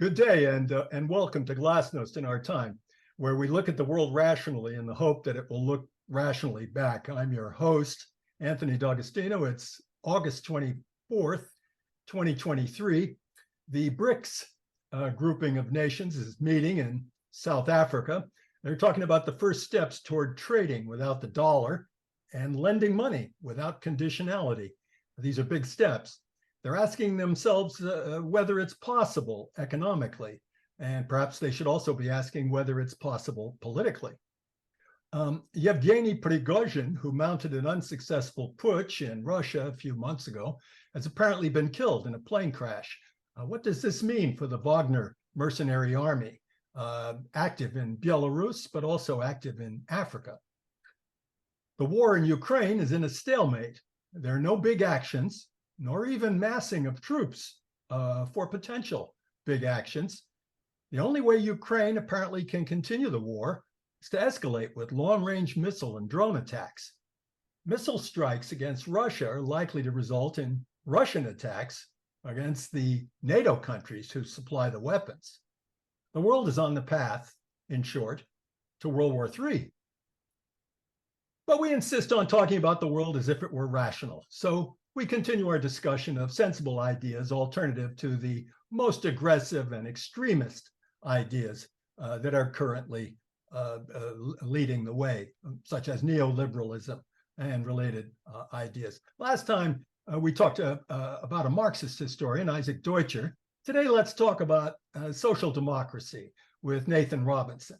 Good day and welcome to Glasnost in Our Time, where we look at the world rationally in the hope that it will look rationally back. I'm your host, Anthony D'Agostino. It's August 24th, 2023. The BRICS grouping of nations is meeting in South Africa. They're talking about the first steps toward trading without the dollar and lending money without conditionality. These are big steps. They're asking themselves whether it's possible economically, and perhaps they should also be asking whether it's possible politically. Yevgeny Prigozhin, who mounted an unsuccessful putsch in Russia a few months ago, has apparently been killed in a plane crash. What does this mean for the Wagner mercenary army, active in Belarus, but also active in Africa? The war in Ukraine is in a stalemate. There are no big actions, nor even massing of troops for potential big actions. The only way Ukraine apparently can continue the war is to escalate with long-range missile and drone attacks. Missile strikes against Russia are likely to result in Russian attacks against the NATO countries who supply the weapons. The world is on the path, in short, to World War III. But we insist on talking about the world as if it were rational. So we continue our discussion of sensible ideas alternative to the most aggressive and extremist ideas that are currently leading the way, such as neoliberalism and related ideas. Last time we talked about a Marxist historian, Isaac Deutscher. Today, let's talk about social democracy with Nathan Robinson.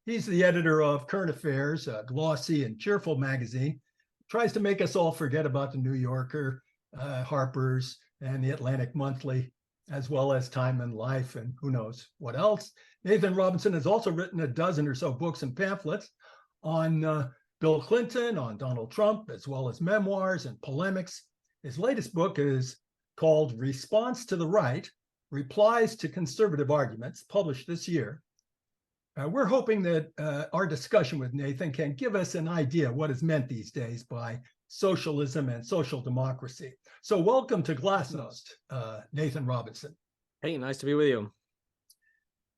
He's the editor of Current Affairs, a glossy and cheerful magazine. Tries to make us all forget about the New Yorker, Harper's, and the Atlantic Monthly, as well as Time and Life, and who knows what else. Nathan Robinson has also written a dozen or so books and pamphlets on Bill Clinton, on Donald Trump, as well as memoirs and polemics. His latest book is called Response to the Right, Replies to Conservative Arguments, published this year. We're hoping that our discussion with Nathan can give us an idea of what is meant these days by socialism and social democracy. So welcome to Glasnost, Nathan Robinson. Hey, nice to be with you.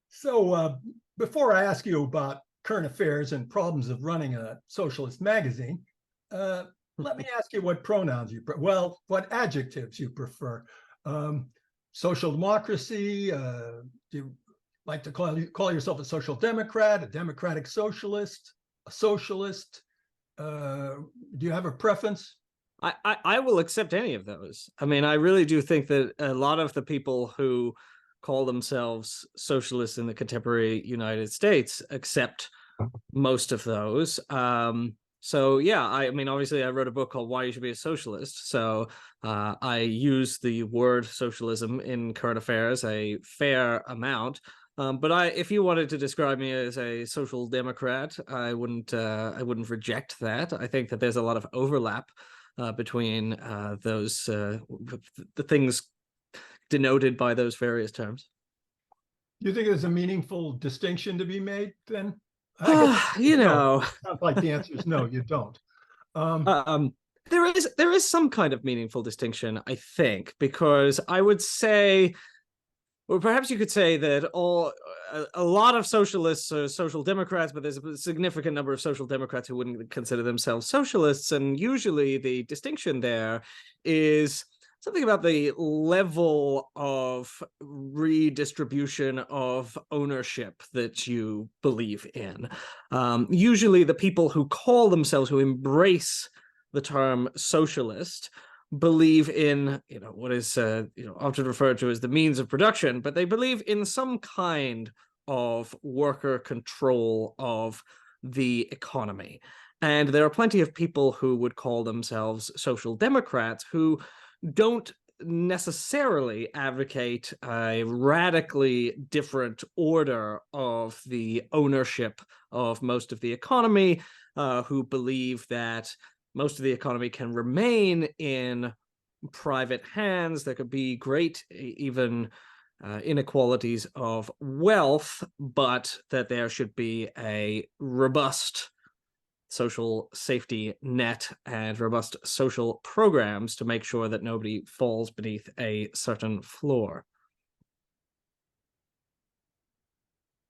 So before I ask you about current affairs and problems of running a socialist magazine, let me ask you what pronouns you what adjectives you prefer. Social democracy, do you like to call yourself a social democrat, a democratic socialist, a socialist? Do you have a preference? I will accept any of those. I mean, I really do think that a lot of the people who call themselves socialists in the contemporary United States accept most of those. So yeah, I mean, obviously I wrote a book called Why You Should Be a Socialist. So I use the word socialism in Current Affairs a fair amount. But if you wanted to describe me as a social democrat, I wouldn't reject that. I think that there's a lot of overlap between those the things denoted by those various terms. Do you think there's a meaningful distinction to be made then? You know, sounds like the answer is no, you don't. There is some kind of meaningful distinction, I think, because I would say, or perhaps you could say that a lot of socialists are social democrats, but there's a significant number of social democrats who wouldn't consider themselves socialists. And usually the distinction there is something about the level of redistribution of ownership that you believe in. Usually the people who call themselves, who embrace the term socialist, believe in, what is often referred to as the means of production, but they believe in some kind of worker control of the economy. And there are plenty of people who would call themselves social democrats who don't necessarily advocate a radically different order of the ownership of most of the economy, who believe that most of the economy can remain in private hands. There could be great even inequalities of wealth, but that there should be a robust social safety net and robust social programs to make sure that nobody falls beneath a certain floor.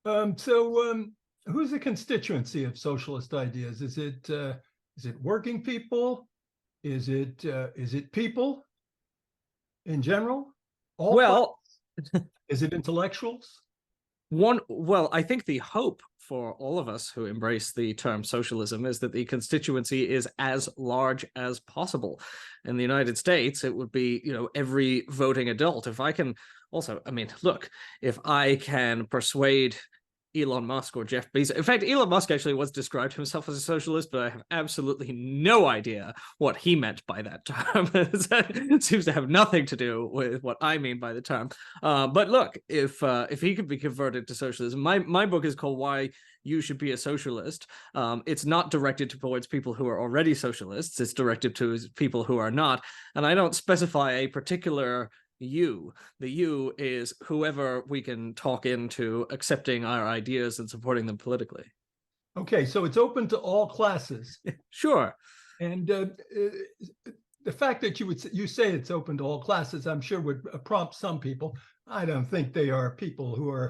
Who's the constituency of socialist ideas? Is it working people? Is it people in general? All Well, is it intellectuals? Well, I think the hope for all of us who embrace the term socialism is that the constituency is as large as possible. In the United States, it would be, every voting adult. If I can also, I mean, look, if I can persuade Elon Musk or Jeff Bezos. In fact, Elon Musk actually once described himself as a socialist, but I have absolutely no idea what he meant by that term. It seems to have nothing to do with what I mean by the term. But look, if he could be converted to socialism, my book is called Why You Should Be a Socialist. It's not directed towards people who are already socialists. It's directed to people who are not. And I don't specify a particular you. The you is whoever we can talk into accepting our ideas and supporting them politically. Okay, so it's open to all classes. Sure. And the fact that you say it's open to all classes, I'm sure would prompt some people. I don't think they are people who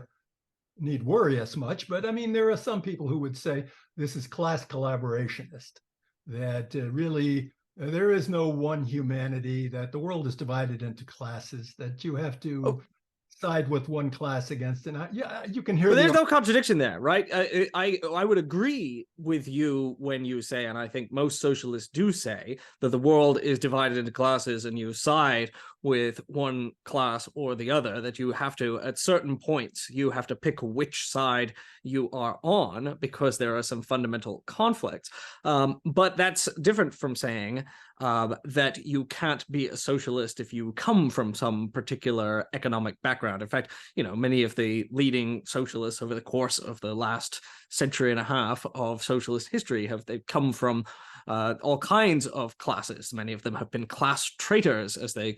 need worry as much, but I mean, there are some people who would say this is class collaborationist, that really there is no one humanity, that the world is divided into classes, that you have to side with one class against another. Yeah, you can hear. But there's no contradiction there, right? I would agree with you when you say, and I think most socialists do say, that the world is divided into classes and you side with one class or the other, that you have to, at certain points, you have to pick which side you are on because there are some fundamental conflicts. But that's different from saying that you can't be a socialist if you come from some particular economic background. In fact, many of the leading socialists over the course of the last century and a half of socialist history they've come from all kinds of classes. Many of them have been class traitors, as they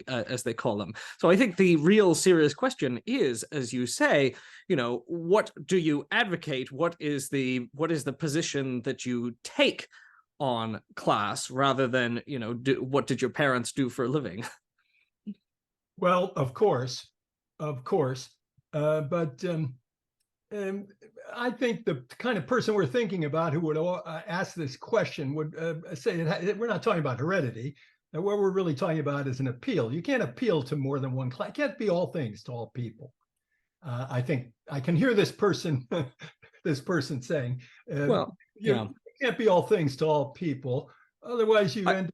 call them. So I think the real serious question is, as you say, what do you advocate? What is the position that you take on class, rather than what did your parents do for a living? Well, of course, but I think the kind of person we're thinking about who would ask this question would say we're not talking about heredity. What we're really talking about is an appeal. You can't appeal to more than one class. It can't be all things to all people. I think I can hear this person saying, Well, you can't be all things to all people. Otherwise, you end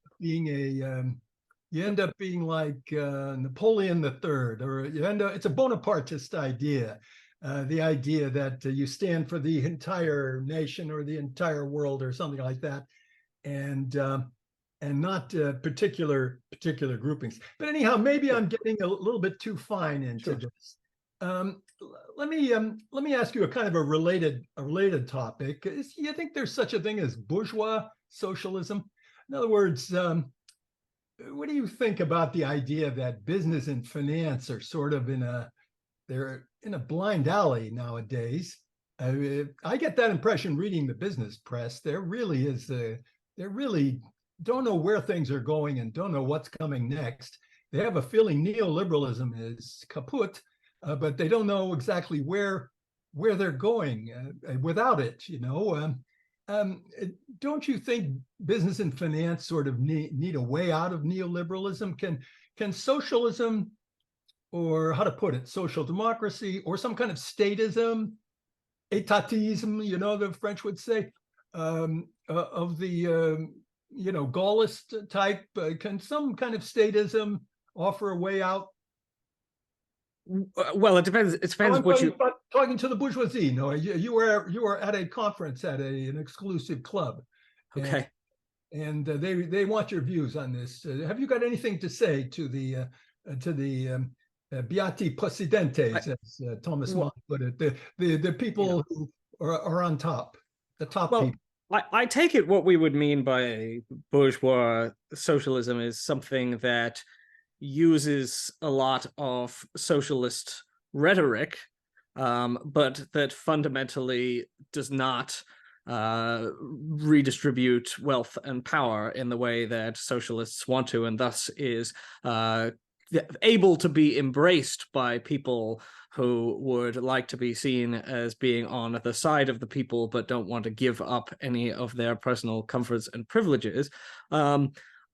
up being like Napoleon III, or it's a Bonapartist idea. The idea that you stand for the entire nation or the entire world or something like that, and not particular groupings. But anyhow, maybe I'm getting a little bit too fine into this. Let me ask you a kind of a related topic. Do you think there's such a thing as bourgeois socialism? In other words, what do you think about the idea that business and finance are sort of they're in a blind alley nowadays? I get that impression reading the business press. They really don't know where things are going and don't know what's coming next. They have a feeling neoliberalism is kaput, but they don't know exactly where they're going without it. Don't you think business and finance sort of need a way out of neoliberalism? Can socialism, or how to put it, social democracy, or some kind of statism, étatisme, the French would say, of the Gaullist type, can some kind of statism offer a way out? Well, it depends. It depends what you talking to the bourgeoisie. No, you were at a conference at an exclusive club. Okay. And they want your views on this. Have you got anything to say to the Beati Possidentes, as Thomas Mann put it, the people who are on top, the top people? I take it what we would mean by bourgeois socialism is something that uses a lot of socialist rhetoric, but that fundamentally does not redistribute wealth and power in the way that socialists want to, and thus is able to be embraced by people who would like to be seen as being on the side of the people but don't want to give up any of their personal comforts and privileges.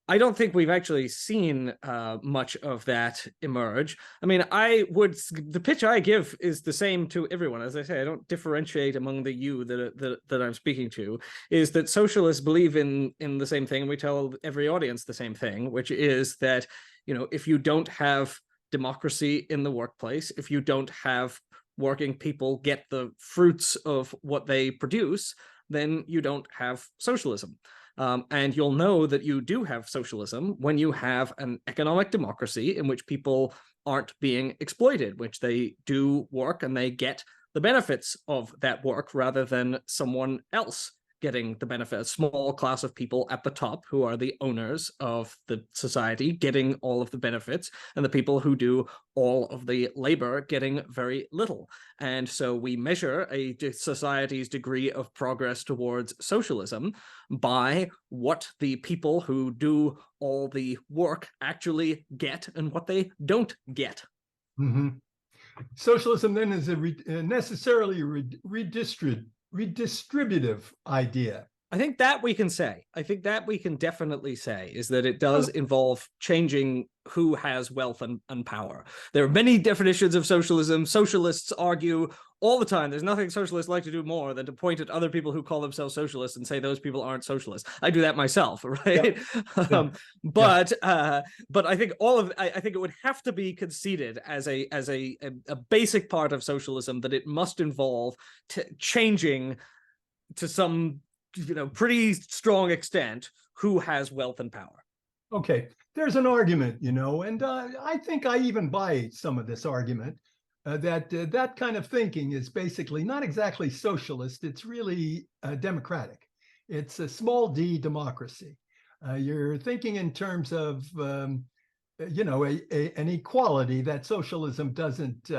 I don't think we've actually seen much of that emerge. I mean, the pitch I give is the same to everyone. As I say, I don't differentiate among the you that I'm speaking to, is that socialists believe in the same thing, and we tell every audience the same thing, which is that, if you don't have democracy in the workplace, if you don't have working people get the fruits of what they produce, then you don't have socialism. And you'll know that you do have socialism when you have an economic democracy in which people aren't being exploited, which they do work and they get the benefits of that work rather than someone else getting the benefit, a small class of people at the top who are the owners of the society getting all of the benefits, and the people who do all of the labor getting very little. And so we measure a society's degree of progress towards socialism by what the people who do all the work actually get and what they don't get. Mm-hmm. Socialism then is necessarily redistributive idea. I think that we can say. I think that we can definitely say is that it does involve changing who has wealth and power. There are many definitions of socialism. Socialists argue all the time. There's nothing socialists like to do more than to point at other people who call themselves socialists and say those people aren't socialists. I do that myself, right? Yeah. But I think I think it would have to be conceded as a basic part of socialism that it must involve changing to some pretty strong extent who has wealth and power. Okay, there's an argument, and I think I even buy some of this argument that kind of thinking is basically not exactly socialist. It's really democratic. It's a small d democracy. You're thinking in terms of, an equality that socialism doesn't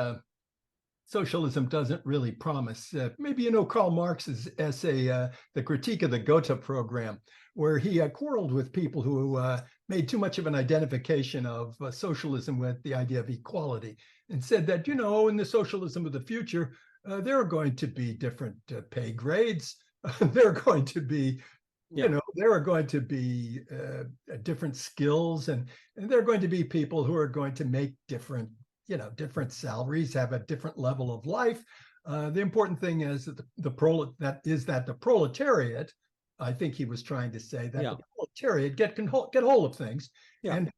really promise. Maybe Karl Marx's essay, The Critique of the Gotha Program, where he quarreled with people who made too much of an identification of socialism with the idea of equality, and said that, in the socialism of the future, there are going to be different pay grades. There are going to be, there are going to be different skills, and there are going to be people who are going to make different salaries, have a different level of life. The important thing is that the proletariat, I think he was trying to say that the proletariat get hold of things and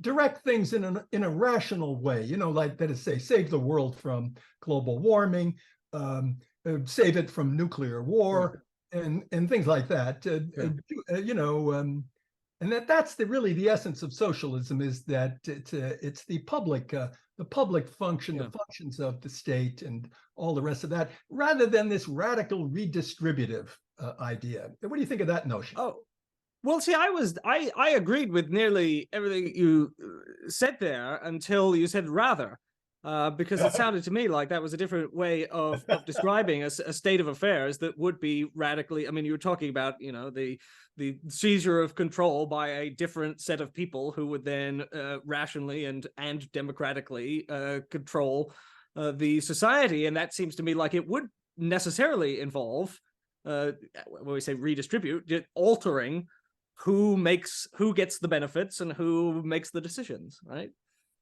direct things in a rational way, like that is, say, save the world from global warming, save it from nuclear war, and things like that. And that's really the essence of socialism, is that it's the public function, the functions of the state and all the rest of that, rather than this radical redistributive idea. What do you think of that notion? Oh, well, see, I agreed with nearly everything you said there until you said rather. Because it sounded to me like that was a different way of describing a state of affairs that would be radically. I mean, you were talking about, the seizure of control by a different set of people who would then rationally and democratically control the society, and that seems to me like it would necessarily involve, when we say redistribute, altering who gets the benefits and who makes the decisions, right?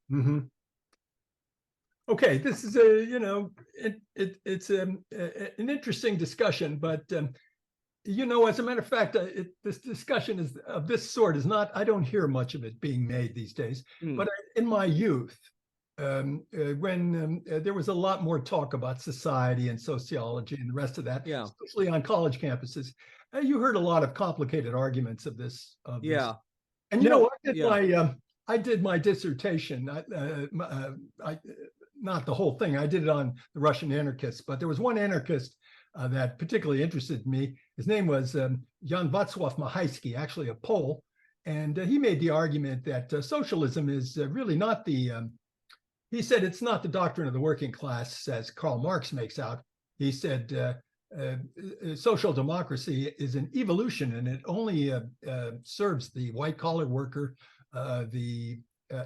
Mm-hmm. Okay, this is it's an interesting discussion, but as a matter of fact, this discussion is of this sort is not. I don't hear much of it being made these days. But in my youth, when there was a lot more talk about society and sociology and the rest of that, especially on college campuses, you heard a lot of complicated arguments of this. This. And I did my dissertation. Not the whole thing. I did it on the Russian anarchists, but there was one anarchist that particularly interested me. His name was Jan Wacław Machaïski, actually a Pole, and he made the argument that socialism is really not the. He said it's not the doctrine of the working class as Karl Marx makes out. He said social democracy is an evolution, and it only serves the white collar worker, the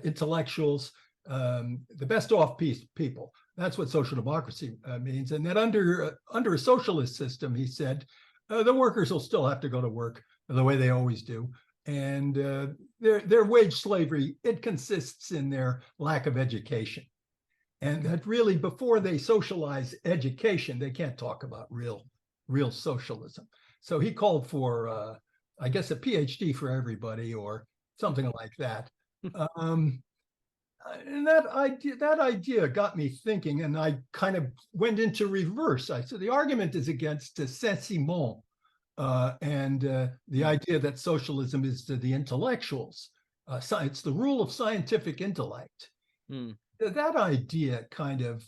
intellectuals, the best off people. That's what social democracy means. And that under a socialist system, he said, the workers will still have to go to work the way they always do. And their wage slavery, it consists in their lack of education. And that really, before they socialize education, they can't talk about real socialism. So he called for, I guess, a PhD for everybody or something like that. And that idea got me thinking, and I kind of went into reverse. I said the argument is against Saint-Simon and the idea that socialism is to the intellectuals. It's the rule of scientific intellect. That idea kind of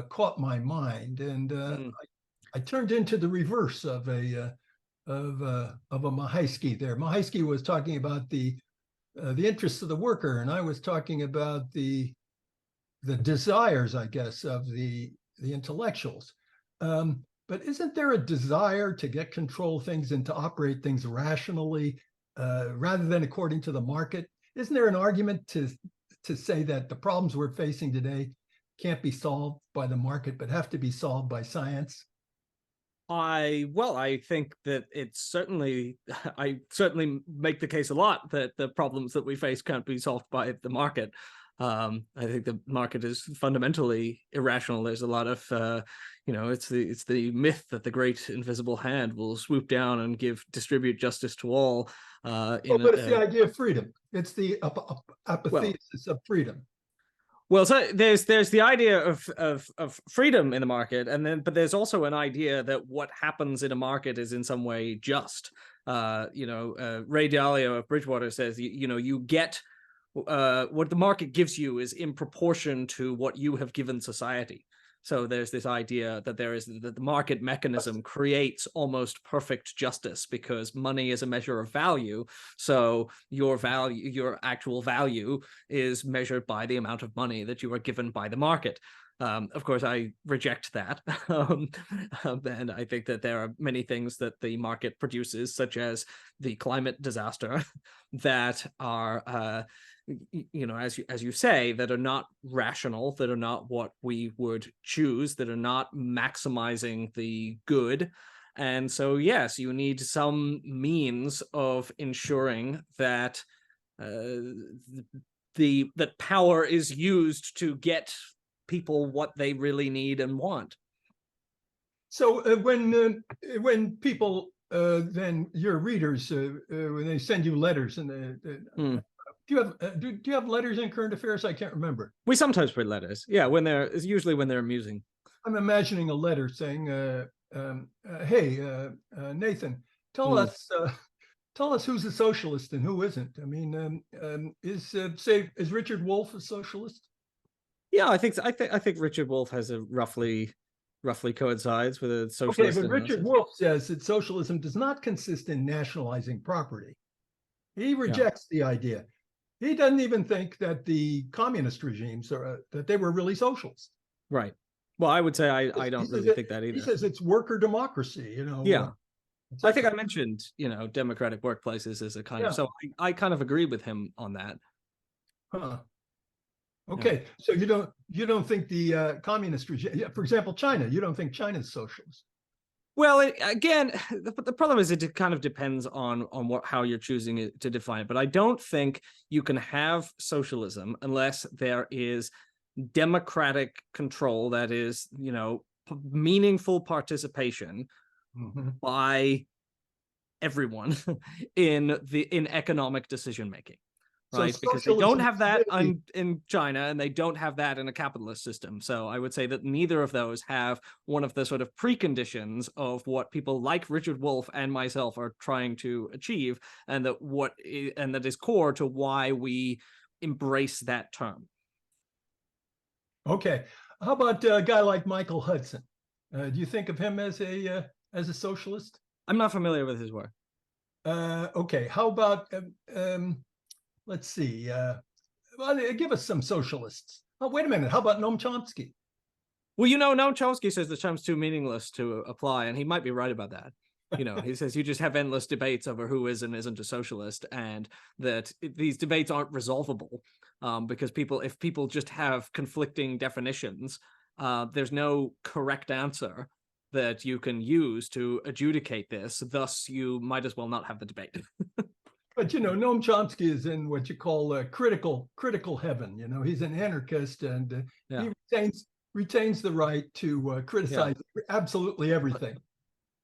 caught my mind, and I turned into the reverse of a Mahaisky there. Mahaisky was talking about the interests of the worker, and I was talking about the desires, I guess, of the intellectuals. But isn't there a desire to get control of things and to operate things rationally rather than according to the market? Isn't there an argument to say that the problems we're facing today can't be solved by the market, but have to be solved by science? I think that it's certainly, I certainly make the case a lot that the problems that we face can't be solved by the market. I think the market is fundamentally irrational. There's a lot of, it's the myth that the great invisible hand will swoop down and distribute justice to all. But it's the idea of freedom. It's the apathesis of freedom. Well, so there's the idea of freedom in the market, but there's also an idea that what happens in a market is in some way just. Ray Dalio of Bridgewater says, you get what the market gives you is in proportion to what you have given society. So there's this idea that that the market mechanism creates almost perfect justice because money is a measure of value. So your actual value is measured by the amount of money that you are given by the market. Of course, I reject that. And I think that there are many things that the market produces, such as the climate disaster, that are as you say, that are not rational, that are not what we would choose, that are not maximizing the good. And so, yes, you need some means of ensuring that that power is used to get people what they really need and want. So when people, then your readers, when they send you letters and do you have letters in current affairs? I can't remember. We sometimes put letters. Yeah, it's usually when they're amusing. I'm imagining a letter saying, "Hey, Nathan, tell us who's a socialist and who isn't." I mean, is Richard Wolff a socialist? Yeah, I think Richard Wolff has a roughly coincides with a socialist. Okay, but Richard Wolff says that socialism does not consist in nationalizing property. He rejects the idea. He doesn't even think that the communist regimes that they were really socialist. Right. Well, I would say I don't really think that either. He says it's worker democracy. Yeah. I think I mentioned democratic workplaces as a kind of. So I kind of agree with him on that. Huh. Okay, so you don't think the communist regime, for example, China, you don't think China's socialist? Well, again, the problem is it kind of depends on how you're choosing to define it. But I don't think you can have socialism unless there is democratic control, that is, meaningful participation by everyone in economic decision making. Right, so because they don't have that in China, and they don't have that in a capitalist system. So I would say that neither of those have one of the sort of preconditions of what people like Richard Wolff and myself are trying to achieve, and that is core to why we embrace that term. Okay, how about a guy like Michael Hudson? Do you think of him as a socialist? I'm not familiar with his work. Okay, how about let's see. Give us some socialists. Oh, wait a minute. How about Noam Chomsky? Well, Noam Chomsky says the term's too meaningless to apply, and he might be right about that. He says you just have endless debates over who is and isn't a socialist, and that these debates aren't resolvable because if people just have conflicting definitions, there's no correct answer that you can use to adjudicate this. Thus, you might as well not have the debate. But Noam Chomsky is in what you call critical heaven. He's an anarchist, and he retains the right to criticize absolutely everything.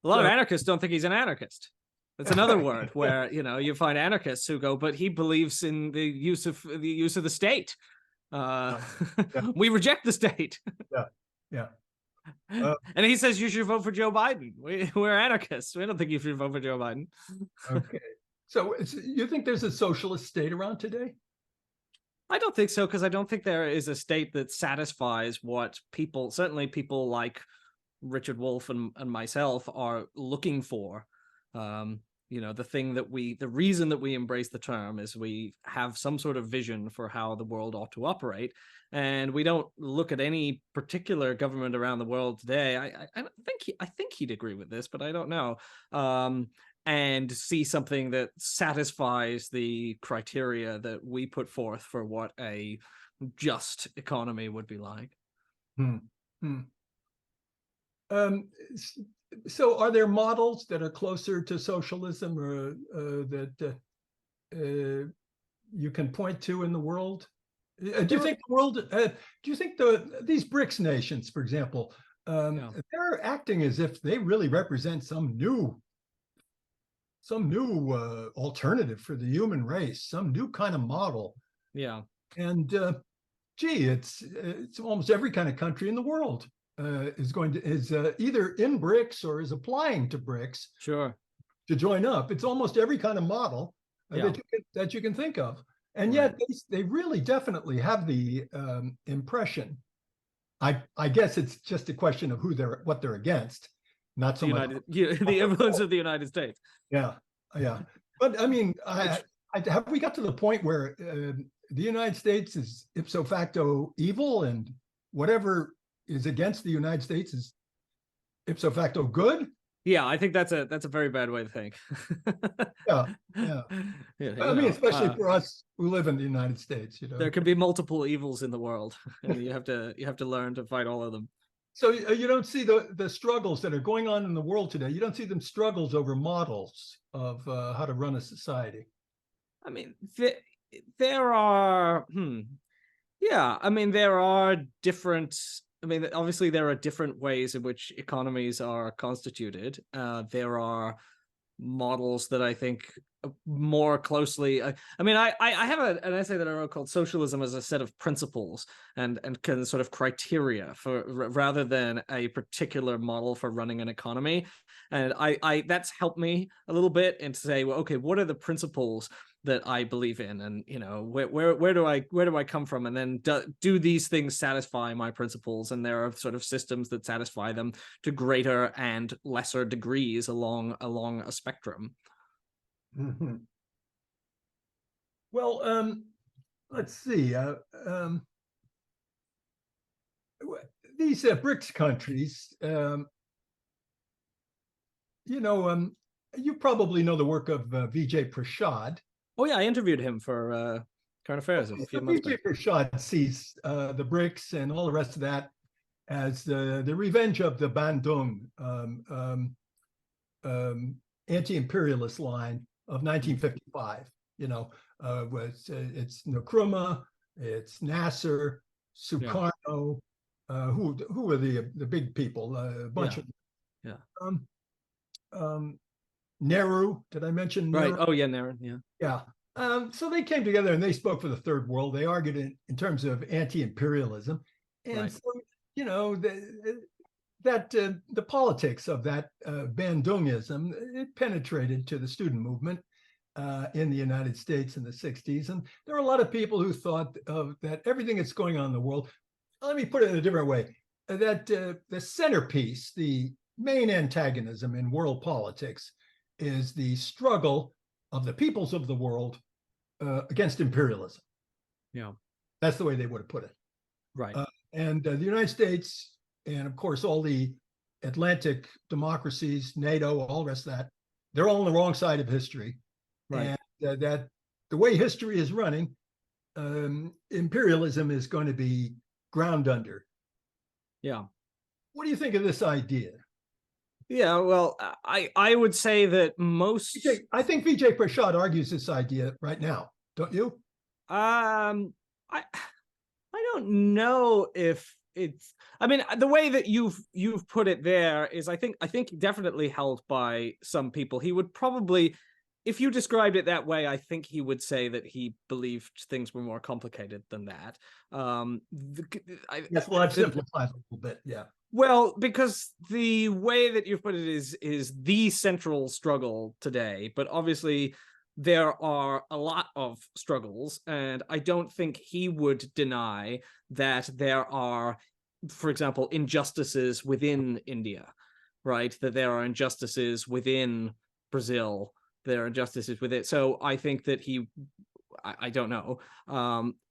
A lot of anarchists don't think he's an anarchist. That's another word where you find anarchists who go, but he believes in the use of the state. We reject the state. Yeah. And he says you should vote for Joe Biden. We're anarchists. We don't think you should vote for Joe Biden. Okay. So you think there's a socialist state around today? I don't think so, because I don't think there is a state that satisfies what certainly people like Richard Wolff and myself are looking for. The reason that we embrace the term is we have some sort of vision for how the world ought to operate. And we don't look at any particular government around the world today. I think he'd agree with this, but I don't know. And see something that satisfies the criteria that we put forth for what a just economy would be like. So are there models that are closer to socialism or that you can point to in the world? Do you think the world, do you think these BRICS nations, for example, they're acting as if they really represent some new alternative for the human race, some new kind of model? Yeah. And it's almost every kind of country in the world is either in BRICS or is applying to BRICS. Sure. To join up. It's almost every kind of model that you can think of. And yet they really definitely have the impression. I guess it's just a question of what they're against, not so much the influence of the United States. Yeah. But I mean, have we got to the point where the United States is ipso facto evil, and whatever is against the United States is ipso facto good? Yeah, I think that's a very bad way to think. Yeah. I mean, especially for us who live in the United States, there can be multiple evils in the world, and you have to learn to fight all of them. So you don't see the struggles that are going on in the world today. You don't see them struggles over models of how to run a society. I mean, there are. I mean, there are different. I mean, obviously, there are different ways in which economies are constituted. There are models that I think more closely. I have an essay that I wrote called "Socialism as a Set of Principles" and kind of sort of criteria for rather than a particular model for running an economy. And I that's helped me a little bit and say, well, okay, what are the principles that I believe in, and where do I come from, and then do these things satisfy my principles? And there are sort of systems that satisfy them to greater and lesser degrees along a spectrum. Mm-hmm. Well, let's see. These BRICS countries, you probably know the work of Vijay Prashad. Oh yeah, I interviewed him for Current Affairs a few months back. Vijay Prashad sees the BRICS and all the rest of that as the revenge of the Bandung anti-imperialist line of 1955. It's Nkrumah, it's Nasser, Sukarno, who are the big people? A bunch of Nehru. Did I mention Nehru? Right. Oh yeah, Nehru. Yeah. Yeah. So they came together and they spoke for the third world. They argued in terms of anti-imperialism, and so the politics of that Bandungism, it penetrated to the student movement in the United States in the 60s. And there were a lot of people who thought that everything that's going on in the world, let me put it in a different way, that the centerpiece, the main antagonism in world politics is the struggle of the peoples of the world against imperialism. Yeah. That's the way they would have put it. Right. And the United States, and of course, all the Atlantic democracies, NATO, all the rest of that, they're all on the wrong side of history. Right. And that the way history is running, imperialism is going to be ground under. Yeah. What do you think of this idea? Yeah, well, I would say that most I think Vijay Prashad argues this idea right now, don't you? I don't know if it's, I mean, the way that you've put it there is, I think definitely held by some people. He would probably, if you described it that way, I think he would say that he believed things were more complicated than that. Yes, well, I've simplified a little bit, yeah. Well, because the way that you've put it is the central struggle today, but obviously there are a lot of struggles, and I don't think he would deny that there are, for example, injustices within India, right? That there are injustices within Brazil, there are injustices with it. So I think that I don't know.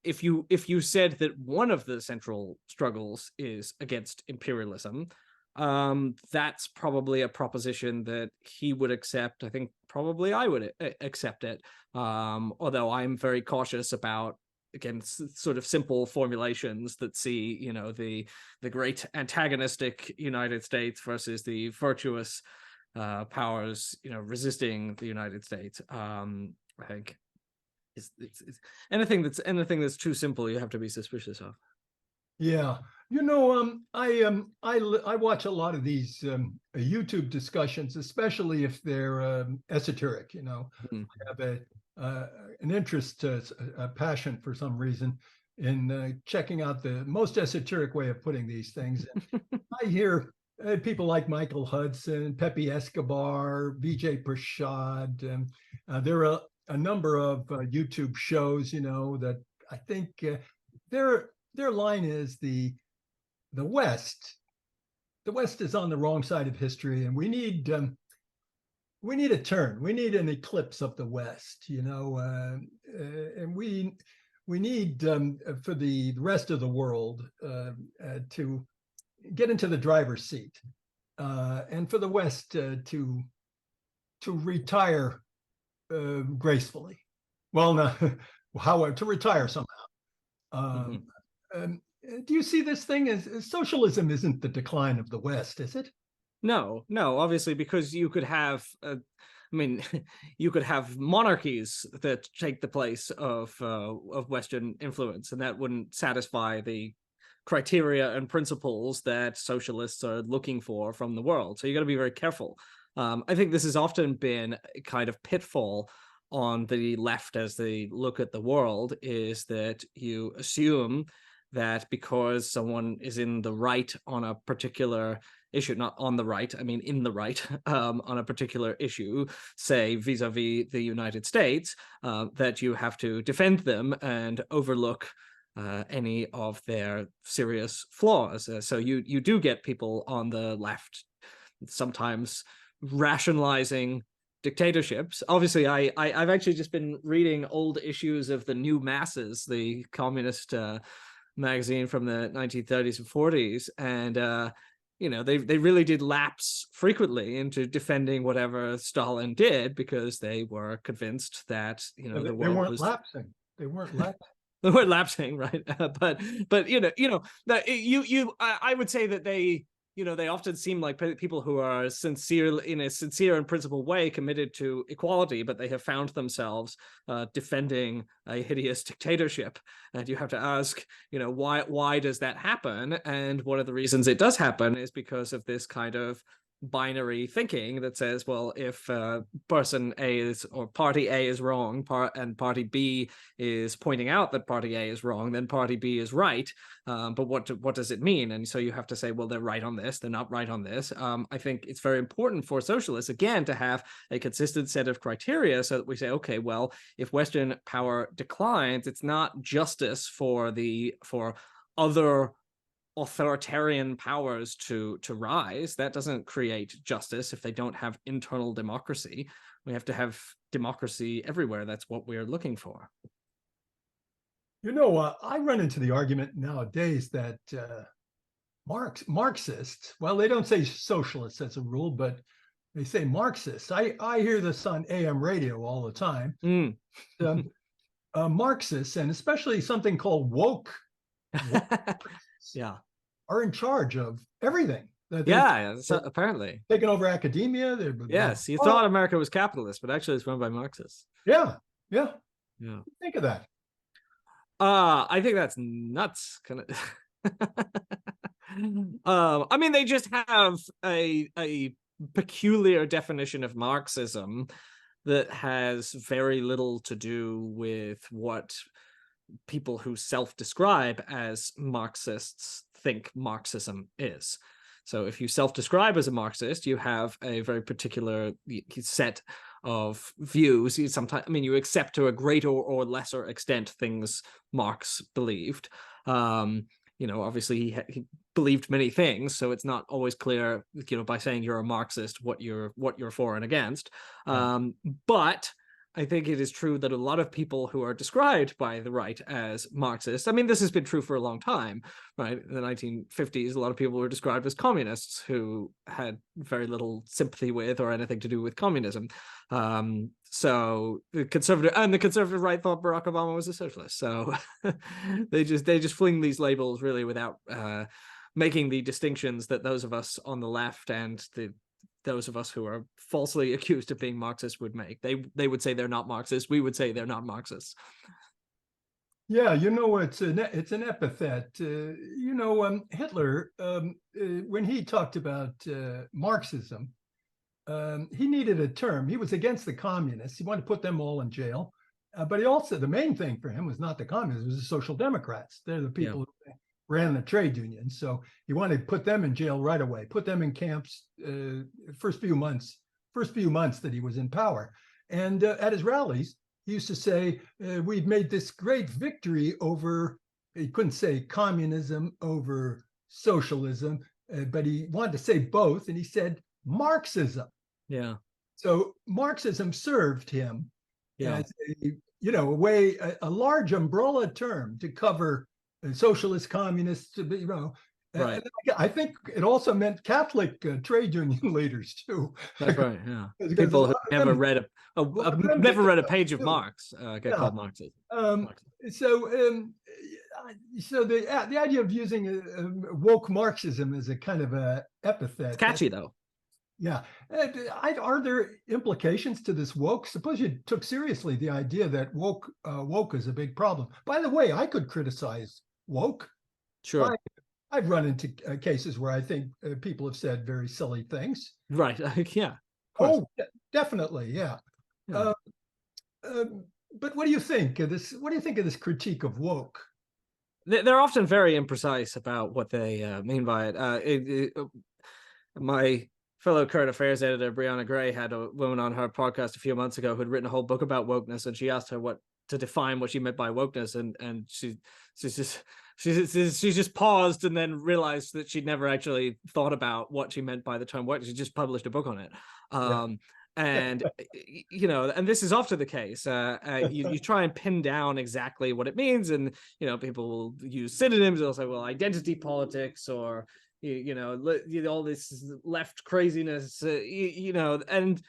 If you said that one of the central struggles is against imperialism, that's probably a proposition that he would accept. I think probably I would accept it. Although I'm very cautious about, again, sort of simple formulations that see, you know, the great antagonistic United States versus the virtuous powers, you know, resisting the United States. I think it's anything that's too simple, you have to be suspicious of. Yeah, you know, I watch a lot of these YouTube discussions, especially if they're esoteric. You know, I have an interest, a passion for some reason in checking out the most esoteric way of putting these things. I hear people like Michael Hudson, Pepe Escobar, Vijay Prashad. There are a number of YouTube shows, you know, that I think their line is the West is on the wrong side of history, and we need a turn. We need an eclipse of the West, you know, and we need for the rest of the world to get into the driver's seat, and for the West to retire gracefully. Well, no, how to retire somehow. Do you see this thing as socialism isn't the decline of the West, is it? No, obviously, because you could have, I mean, you could have monarchies that take the place of Western influence, and that wouldn't satisfy the criteria and principles that socialists are looking for from the world. So you got to be very careful. I think this has often been a kind of pitfall on the left as they look at the world, is that you assume that because someone is in the right on a particular issue, not on the right, I mean in the right, on a particular issue, say vis-a-vis the United States, that you have to defend them and overlook any of their serious flaws. So you do get people on the left sometimes rationalizing dictatorships. Obviously, I've actually just been reading old issues of the New Masses, the communist magazine from the 1930s and 40s, and you know, they really did lapse frequently into defending whatever Stalin did, because they were convinced that, you know, the world was lapsing. They weren't lapsing. They weren't lapsing, right? But that I would say that they, you know, they often seem like people who are sincere, in a sincere and principled way, committed to equality, but they have found themselves defending a hideous dictatorship. And you have to ask, you know, why does that happen? And one of the reasons it does happen is because of this kind of binary thinking that says, well, if person A is, or party A is wrong, and party B is pointing out that party A is wrong, then party B is right. But what does it mean? And so you have to say, well, they're right on this, they're not right on this. I think it's very important for socialists, again, to have a consistent set of criteria, so that we say, okay, well, if Western power declines, it's not justice for other authoritarian powers to rise. That doesn't create justice if they don't have internal democracy. We have to have democracy everywhere. That's what we're looking for. You know, I run into the argument nowadays that Marxists. Well, they don't say socialists as a rule, but they say Marxists. I hear this on AM radio all the time. Mm. Marxists, and especially something called woke Yeah. are in charge of everything. Yeah, so apparently. Taking over academia. Yes, you thought America was capitalist, but actually it's run by Marxists. Yeah, yeah. Yeah. Think of that. I think that's nuts. Kind of. I mean, they just have a peculiar definition of Marxism that has very little to do with what people who self-describe as Marxists think Marxism is. So if you self-describe as a Marxist, you have a very particular set of views. You sometimes, I mean, you accept to a greater or lesser extent things Marx believed. You know, obviously he believed many things, so it's not always clear, you know, by saying you're a Marxist what you're for and against. But I think it is true that a lot of people who are described by the right as Marxists, I mean, this has been true for a long time, right? In the 1950s, a lot of people were described as communists who had very little sympathy with or anything to do with communism. So the conservative right thought Barack Obama was a socialist. So they just fling these labels really without making the distinctions that those of us on the left and those of us who are falsely accused of being Marxists would make. They would say they're not Marxists. We would say they're not Marxists. Yeah, you know, it's an epithet. You know, Hitler, when he talked about Marxism, he needed a term. He was against the communists. He wanted to put them all in jail. But he also, the main thing for him was not the communists, it was the social democrats. They're the people who ran the trade unions. So he wanted to put them in jail right away, put them in camps first few months that he was in power. And at his rallies, he used to say, we've made this great victory over, he couldn't say communism over socialism, but he wanted to say both. And he said Marxism. Yeah. So Marxism served him Yeah. as a large umbrella term to cover socialist, communists, you know. Right. I think it also meant Catholic trade union leaders too. That's right. Yeah. People who never read a page of Marx get called Marxists. So the idea of using woke Marxism as a kind of a epithet. It's catchy though. Yeah. Are there implications to this woke? Suppose you took seriously the idea that woke is a big problem. By the way, I could criticize woke. Sure. I've run into cases where I think people have said very silly things. Right. Yeah. Oh, definitely. Yeah. Yeah. But what do you think of this? What do you think of this critique of woke? They're often very imprecise about what they mean by it. My fellow current affairs editor, Brianna Gray, had a woman on her podcast a few months ago who had written a whole book about wokeness, and she asked her to define what she meant by wokeness, and she just paused and then realized that she'd never actually thought about what she meant by the term woke. She just published a book on it. And you know, and this is often the case. You try and pin down exactly what it means, and you know, people will use synonyms. They'll say, well, identity politics, or all this left craziness, and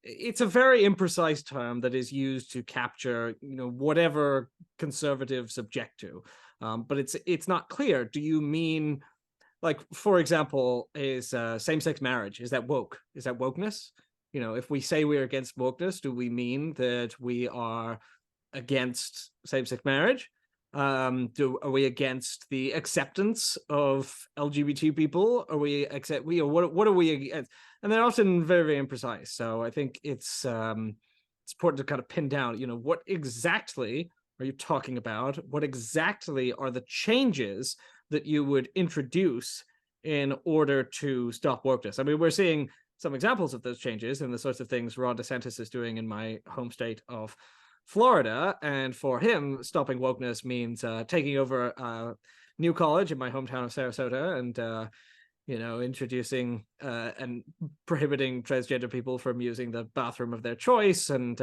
it's a very imprecise term that is used to capture, whatever conservatives object to. But it's not clear. Do you mean, like, for example, is same-sex marriage, is that woke? Is that wokeness? If we say we're against wokeness, do we mean that we are against same-sex marriage? Are we against the acceptance of LGBT people? What are we against? And they're often very, very imprecise. So I think it's important to kind of pin down, what exactly are you talking about? What exactly are the changes that you would introduce in order to stop wokeness? I mean, we're seeing some examples of those changes and the sorts of things Ron DeSantis is doing in my home state of Florida. And for him, stopping wokeness means taking over a new college in my hometown of Sarasota and, introducing and prohibiting transgender people from using the bathroom of their choice, and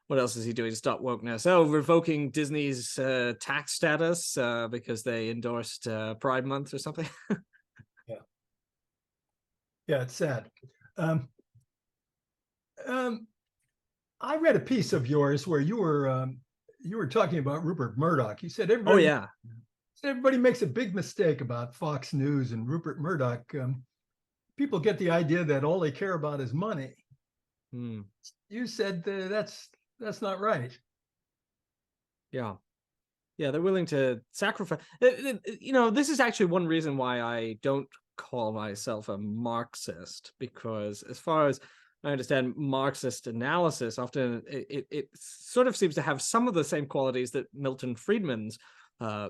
what else is he doing to stop wokeness? Oh, revoking Disney's tax status because they endorsed Pride Month or something. Yeah, it's sad. I read a piece of yours where you were talking about Rupert Murdoch. You said Oh yeah, everybody makes a big mistake about Fox News and Rupert Murdoch. People get the idea that all they care about is money. You said that's not right. Yeah, they're willing to sacrifice. This is actually one reason why I don't call myself a Marxist, because as far as I understand Marxist analysis, often it sort of seems to have some of the same qualities that Milton Friedman's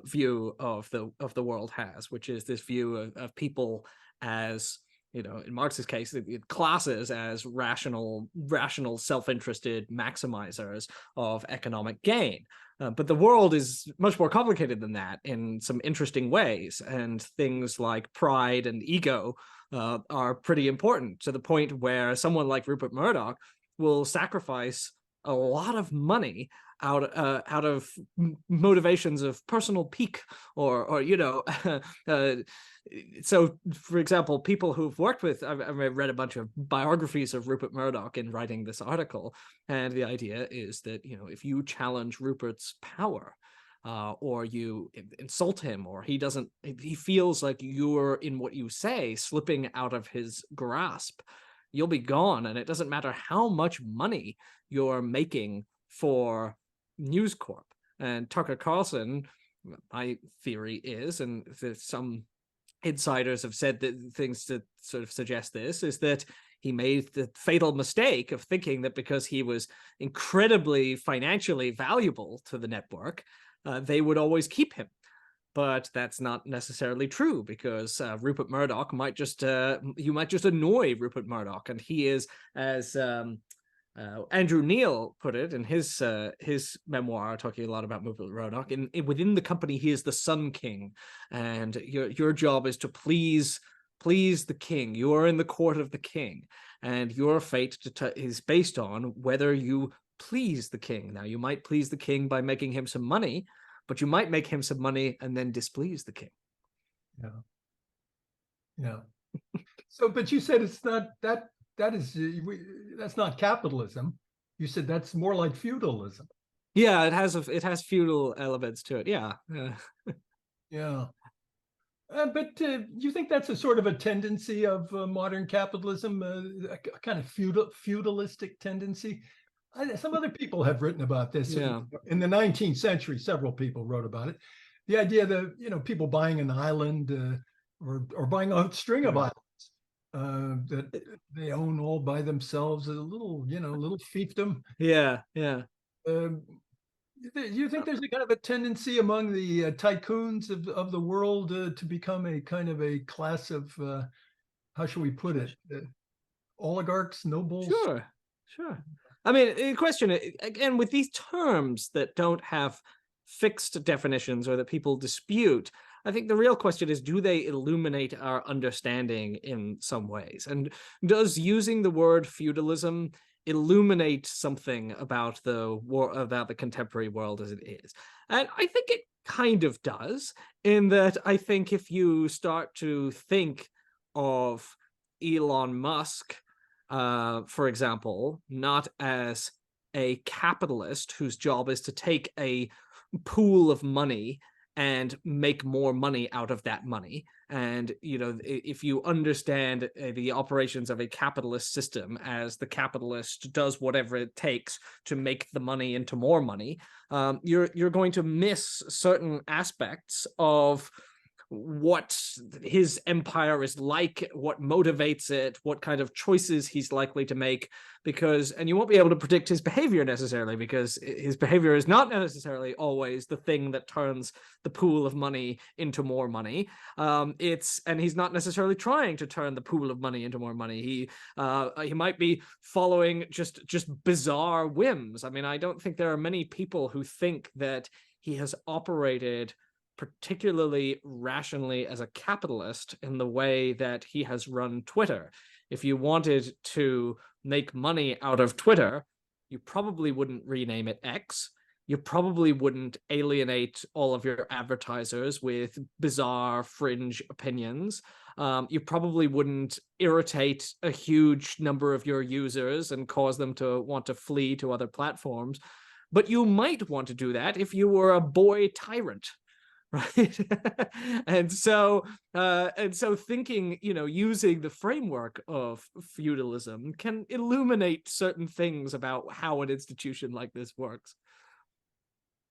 view of the world has, which is this view of people as, in Marx's case, classes as rational, self-interested maximizers of economic gain. But the world is much more complicated than that in some interesting ways, and things like pride and ego are pretty important, to the point where someone like Rupert Murdoch will sacrifice a lot of money out of motivations of personal pique, or so, for example, people who've worked with, I've read a bunch of biographies of Rupert Murdoch in writing this article, and the idea is that, if you challenge Rupert's power, or you insult him, or he feels like you're, in what you say, slipping out of his grasp, you'll be gone, and it doesn't matter how much money you're making for News Corp. And Tucker Carlson, my theory is, and some insiders have said that things that sort of suggest this, is that he made the fatal mistake of thinking that because he was incredibly financially valuable to the network, they would always keep him. But that's not necessarily true, because Rupert Murdoch might just annoy Rupert Murdoch, and he is, as Andrew Neil put it in his memoir, talking a lot about Rupert Murdoch, within the company he is the Sun King, and your job is to please the king. You are in the court of the king, and your fate is based on whether you please the king. Now, you might please the king by making him some money, but you might make him some money and then displease the king. Yeah. So, but you said it's not that. That's not capitalism. You said that's more like feudalism. Yeah, it has feudal elements to it. Yeah. Yeah. But you think that's a sort of a tendency of modern capitalism, a kind of feudalistic tendency? Some other people have written about this. Yeah. In the 19th century, several people wrote about it. The idea that, people buying an island or buying a string of islands that they own all by themselves, a little fiefdom. Yeah. Do you think there's a kind of a tendency among the tycoons of the world to become a kind of a class of, how shall we put it, oligarchs, nobles? Sure. I mean, the question, again, with these terms that don't have fixed definitions or that people dispute, I think the real question is, do they illuminate our understanding in some ways? And does using the word feudalism illuminate something about the contemporary world as it is? And I think it kind of does, in that I think if you start to think of Elon Musk, for example, not as a capitalist whose job is to take a pool of money and make more money out of that money. And, if you understand the operations of a capitalist system as the capitalist does whatever it takes to make the money into more money, you're going to miss certain aspects of what his empire is like, what motivates it, what kind of choices he's likely to make, and you won't be able to predict his behavior necessarily, because his behavior is not necessarily always the thing that turns the pool of money into more money. And he's not necessarily trying to turn the pool of money into more money. He might be following just bizarre whims. I mean, I don't think there are many people who think that he has operated particularly rationally as a capitalist in the way that he has run Twitter. If you wanted to make money out of Twitter, You probably wouldn't rename it X. You probably wouldn't alienate all of your advertisers with bizarre fringe opinions. You probably wouldn't irritate a huge number of your users and cause them to want to flee to other platforms. But you might want to do that if you were a boy tyrant, right? and so thinking, using the framework of feudalism can illuminate certain things about how an institution like this works.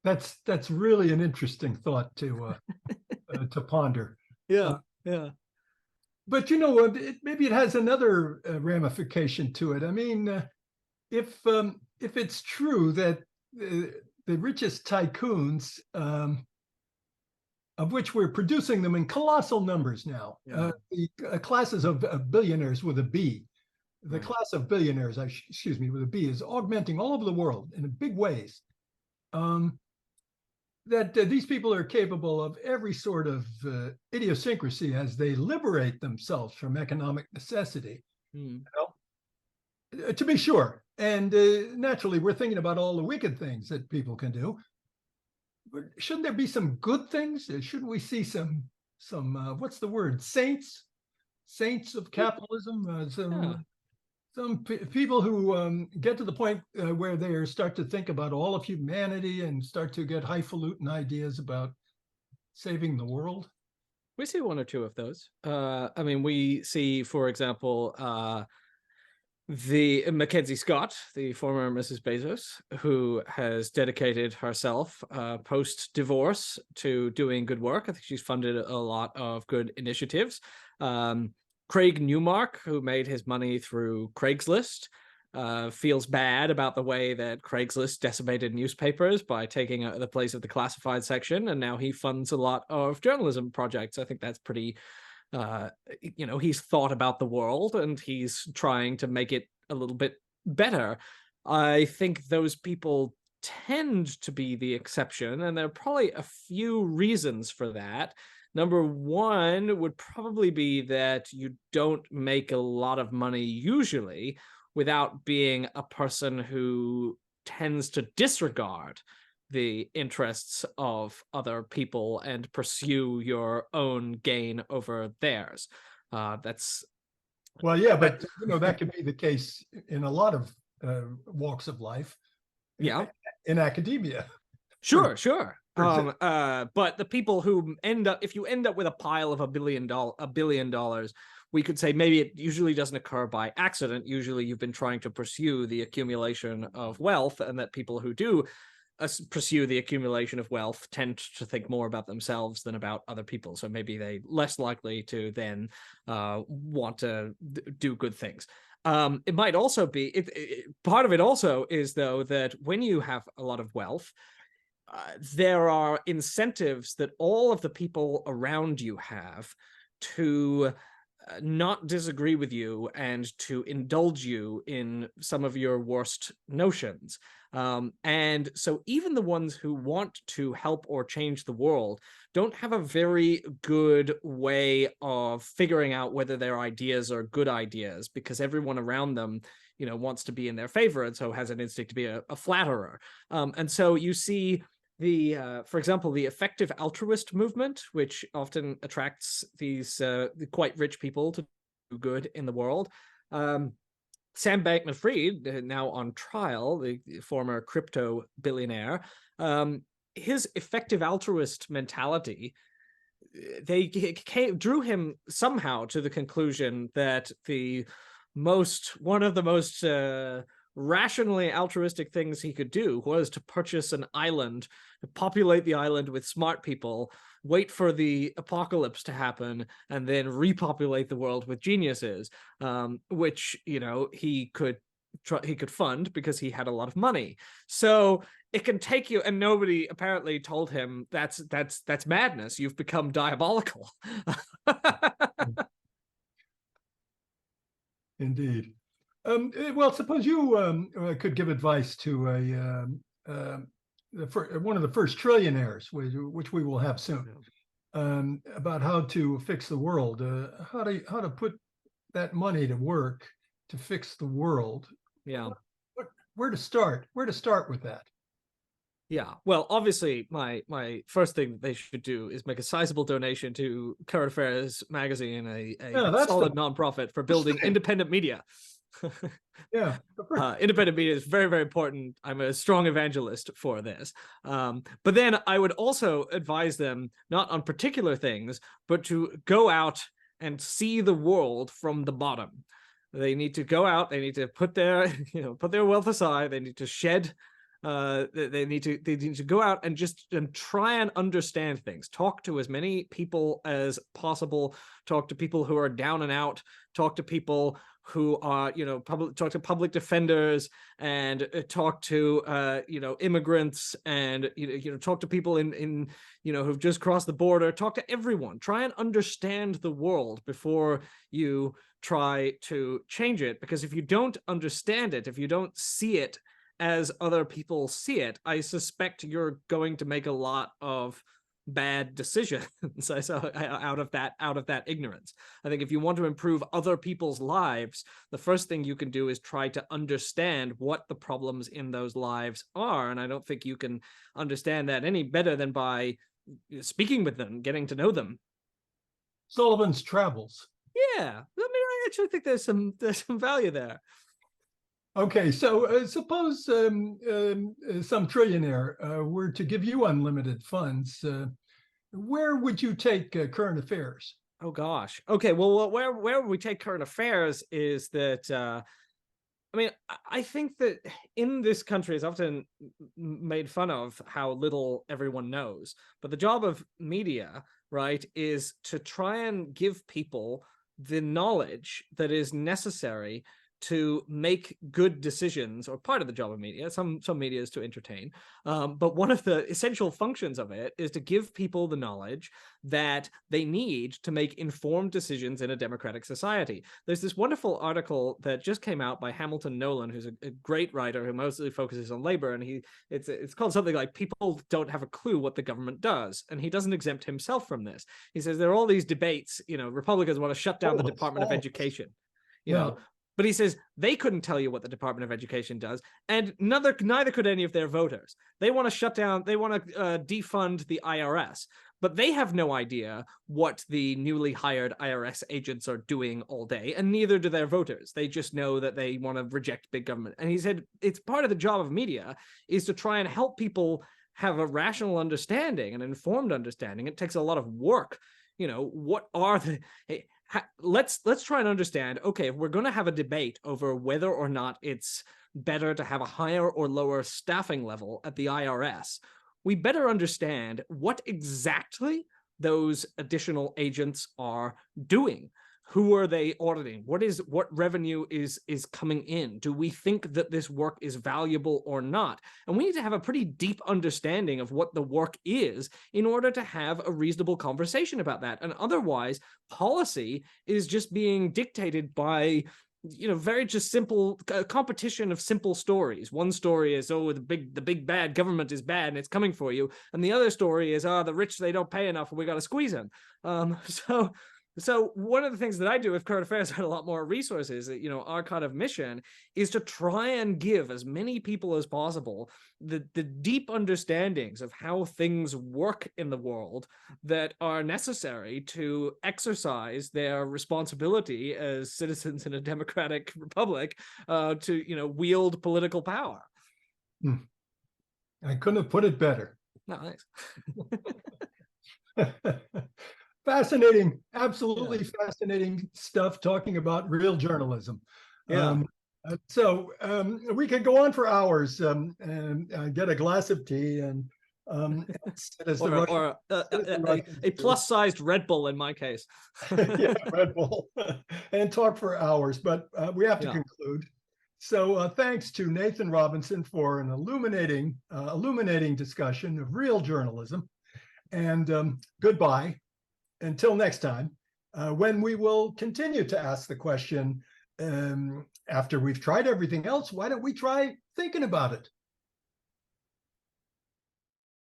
That's really an interesting thought to ponder. Yeah. But maybe it has another ramification to it. I mean, if it's true that the richest tycoons, of which we're producing them in colossal numbers now, the classes of billionaires with a B, the class of billionaires, with a B, is augmenting all over the world in big ways. That these people are capable of every sort of idiosyncrasy as they liberate themselves from economic necessity. To be sure. And naturally, we're thinking about all the wicked things that people can do. But shouldn't there be some good things? Shouldn't we see some what's the word? Saints of capitalism? Some people who get to the point where they start to think about all of humanity and start to get highfalutin ideas about saving the world. We see one or two of those. I mean, we see, for example, the Mackenzie Scott, the former Mrs. Bezos, who has dedicated herself post-divorce to doing good work. I think she's funded a lot of good initiatives. Craig Newmark, who made his money through Craigslist, feels bad about the way that Craigslist decimated newspapers by taking the place of the classified section, and now he funds a lot of journalism projects. I think that's pretty, he's thought about the world and he's trying to make it a little bit better. I think those people tend to be the exception, and there are probably a few reasons for that. Number one would probably be that you don't make a lot of money usually without being a person who tends to disregard the interests of other people and pursue your own gain over theirs. That's well, yeah, but that could be the case in a lot of walks of life. Yeah, in academia. Sure. But the people who if you end up with a pile of $1 billion, we could say maybe it usually doesn't occur by accident. Usually you've been trying to pursue the accumulation of wealth, and that people who do pursue the accumulation of wealth tend to think more about themselves than about other people. So maybe they less likely to then want to do good things. It might also be, part of it also is, though, that when you have a lot of wealth, there are incentives that all of the people around you have to not disagree with you and to indulge you in some of your worst notions. And so even the ones who want to help or change the world don't have a very good way of figuring out whether their ideas are good ideas, because everyone around them, wants to be in their favor, and so has an instinct to be a flatterer. And so you see for example, the effective altruist movement, which often attracts these quite rich people to do good in the world. Sam Bankman-Fried, now on trial, the former crypto billionaire, his effective altruist mentality, they drew him somehow to the conclusion that one of the most rationally altruistic things he could do was to purchase an island, to populate the island with smart people, wait for the apocalypse to happen, and then repopulate the world with geniuses, which he could fund because he had a lot of money. So it can take you, and nobody apparently told him that's madness. You've become diabolical. Indeed. Well, suppose you could give advice to one of the first trillionaires, which we will have soon, about how to fix the world, how to put that money to work to fix the world. Yeah. where to start? Where to start with that? Yeah, well, obviously, my first thing they should do is make a sizable donation to Current Affairs magazine, a Yeah, that's solid nonprofit for building independent media. Yeah. Independent media is very, very important. I'm a strong evangelist for this. But then I would also advise them, not on particular things, but to go out and see the world from the bottom. They need to go out. They need to put their, put their wealth aside. They need to shed. They need to go out and just try and understand things. Talk to as many people as possible. Talk to people who are down and out. Talk to people who are, talk to public defenders, and talk to immigrants, and talk to people in who've just crossed the border. Talk to everyone. Try and understand the world before you try to change it, because if you don't understand it, if you don't see it as other people see it, I suspect you're going to make a lot of bad decisions out of that ignorance. I think if you want to improve other people's lives, the first thing you can do is try to understand what the problems in those lives are. And I don't think you can understand that any better than by speaking with them, getting to know them. Sullivan's Travels. Yeah, I actually think there's some value there. Okay, so suppose some trillionaire were to give you unlimited funds. Where would you take current affairs? Oh gosh. Okay. Well, where we take current affairs is that. I think that in this country, it's often made fun of how little everyone knows. But the job of media, right, is to try and give people the knowledge that is necessary to make good decisions, or part of the job of media. Some media is to entertain, but one of the essential functions of it is to give people the knowledge that they need to make informed decisions in a democratic society. There's this wonderful article that just came out by Hamilton Nolan, who's a great writer who mostly focuses on labor, and it's called something like "People Don't Have a Clue What the Government Does," and he doesn't exempt himself from this. He says there are all these debates. Republicans want to shut down the Department of Education. You know. But he says they couldn't tell you what the Department of Education does, and neither could any of their voters. They want to shut down, they want to defund the IRS, but they have no idea what the newly hired IRS agents are doing all day, and neither do their voters. They just know that they want to reject big government. And he said it's part of the job of media is to try and help people have a rational understanding, an informed understanding. It takes a lot of work. What are the... Let's try and understand, okay, if we're going to have a debate over whether or not it's better to have a higher or lower staffing level at the IRS, we better understand what exactly those additional agents are doing. Who are they auditing? What revenue is coming in? Do we think that this work is valuable or not? And we need to have a pretty deep understanding of what the work is in order to have a reasonable conversation about that. And otherwise, policy is just being dictated by very just simple competition of simple stories. One story is, the big bad government is bad and it's coming for you, and the other story is, the rich, they don't pay enough and we got to squeeze them. So one of the things that I do with Current Affairs had a lot more resources, our kind of mission is to try and give as many people as possible the deep understandings of how things work in the world that are necessary to exercise their responsibility as citizens in a democratic republic, to wield political power. I couldn't have put it better. No, thanks. Fascinating, absolutely fascinating stuff talking about real journalism. Yeah. So we could go on for hours and get a glass of tea and or a plus-sized Red Bull in my case. Yeah, Red Bull, and talk for hours, but we have to conclude. So thanks to Nathan Robinson for an illuminating discussion of real journalism, and goodbye. Until next time, when we will continue to ask the question, after we've tried everything else, why don't we try thinking about it?